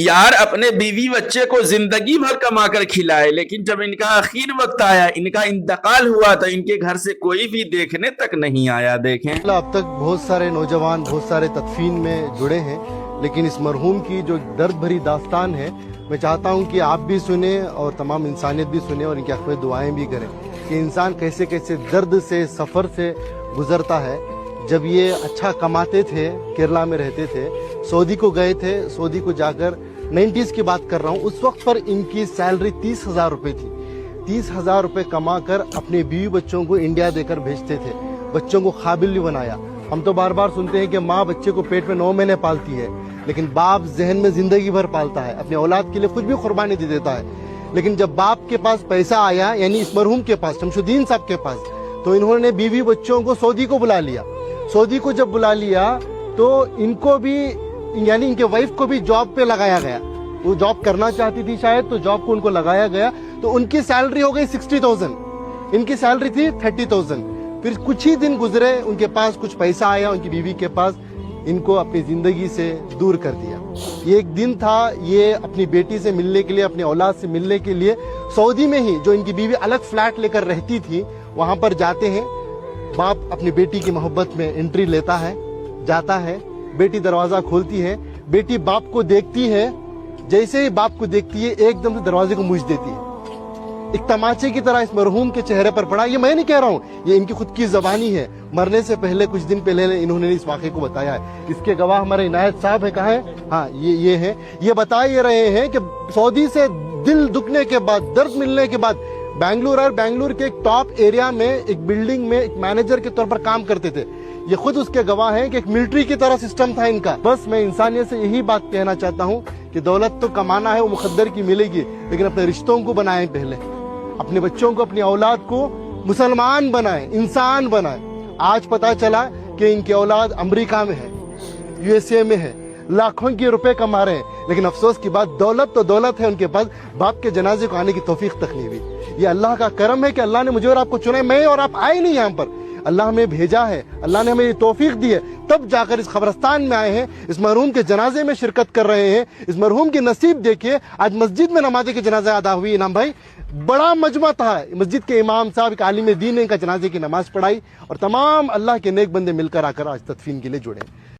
یار اپنے بیوی بچے کو زندگی بھر کما کر کھلائے، لیکن جب ان کا آخر وقت آیا، ان کا انتقال ہوا، تو ان کے گھر سے کوئی بھی دیکھنے تک نہیں آیا۔ دیکھیں اب تک بہت سارے نوجوان بہت سارے تدفین میں جڑے ہیں، لیکن اس مرحوم کی جو درد بھری داستان ہے، میں چاہتا ہوں کہ آپ بھی سنیں اور تمام انسانیت بھی سنیں اور ان کے حق میں دعائیں بھی کریں کہ انسان کیسے کیسے درد سے، سفر سے گزرتا ہے۔ جب یہ اچھا کماتے تھے، کیرلا میں رہتے تھے، سعودی کو گئے تھے، سعودی کو جا کر 90s کی بات کر رہا ہوں، اس وقت پر ان کی سیلری 30,000 روپے تھی۔ 30,000 روپے کما کر اپنے بیوی بچوں کو انڈیا دے کر بھیجتے تھے، بچوں کو قابل بھی بنایا۔ ہم تو بار بار سنتے ہیں کہ ماں بچے کو پیٹ میں 9 مہینے پالتی ہے، لیکن باپ ذہن میں زندگی بھر پالتا ہے، اپنے اولاد کے لیے خود بھی قربانی دے دیتا ہے۔ لیکن جب باپ کے پاس پیسہ آیا، یعنی اس مرحوم کے پاس، شمس الدین صاحب کے پاس، تو انہوں نے بیوی بچوں کو سعودی کو بلا لیا۔ سعودی کو جب بلا لیا تو ان کو بھی، یعنی ان کے وائف کو بھی جاب پہ لگایا گیا۔ وہ جاب کرنا چاہتی تھی شاید، تو جاب کو ان کو لگایا گیا، تو ان کی سیلری ہو گئی 60,000، ان کی سیلری تھی 30,000۔ پھر کچھ ہی دن گزرے، ان کے پاس کچھ پیسہ آیا، ان کی بیوی کے پاس، ان کو اپنی زندگی سے دور کر دیا۔ یہ ایک دن تھا، یہ اپنی بیٹی سے ملنے کے لیے، اپنے اولاد سے ملنے کے لیے سعودی میں ہی، جو ان کی بیوی الگ فلیٹ لے کر رہتی تھی، وہاں پر جاتے ہیں۔ باپ اپنی بیٹی کی محبت میں انٹری لیتا ہے، جاتا ہے، بیٹی دروازہ کھولتی ہے، بیٹی باپ کو دیکھتی ہے، جیسے ہی باپ کو دیکھتی ہے ایک دم سے دروازے کو موچ دیتی ہے۔ ایک تماچے کی طرح اس مرحوم کے چہرے پر پڑا۔ یہ میں نہیں کہہ رہا ہوں، یہ ان کی خود کی زبانی ہے۔ مرنے سے پہلے، کچھ دن پہلے انہوں نے اس واقعے کو بتایا ہے۔ اس کے گواہ ہمارے عنایت صاحب ہیں، کہاں ہیں؟ ہاں، یہ ہیں۔ یہ بتا یہ رہے ہیں کہ سعودی سے دل دکھنے کے بعد، درد ملنے کے بعد، بنگلور کے ایک ٹاپ ایریا میں ایک بلڈنگ میں ایک مینیجر کے طور پر کام کرتے تھے۔ یہ خود اس کے گواہ ہیں کہ ایک ملٹری کی طرح سسٹم تھا ان کا۔ بس میں انسانیت سے یہی بات کہنا چاہتا ہوں کہ دولت تو کمانا ہے، وہ مقدر کی ملے گی، لیکن اپنے رشتوں کو بنائیں، پہلے اپنے بچوں کو، اپنی اولاد کو مسلمان بنائیں، انسان بنائیں۔ آج پتا چلا کہ ان کی اولاد امریکہ میں ہے، USA میں ہے، لاکھوں کے روپے کما رہے ہیں، لیکن افسوس کی بات، دولت تو دولت ہے ان کے پاس، باپ کے جنازے کو آنے کی توفیق تک نہیں ہوئی۔ یہ اللہ کا کرم ہے کہ اللہ نے مجھے اور آپ کو چنا ہے۔ میں اور آپ آئے نہیں یہاں پر، اللہ ہمیں بھیجا ہے، اللہ نے ہمیں یہ توفیق دی ہے، تب جا کر اس قبرستان میں آئے ہیں، اس مرحوم کے جنازے میں شرکت کر رہے ہیں۔ اس مرحوم کی نصیب دیکھیے، آج مسجد میں نماز کے جنازہ ادا ہوئی۔ انعام بھائی، بڑا مجمع تھا، مسجد کے امام صاحب، ایک عالم دین نے ان کا جنازے کی نماز پڑھائی، اور تمام اللہ کے نیک بندے مل کر آ کر آج تدفین کے لیے جڑے۔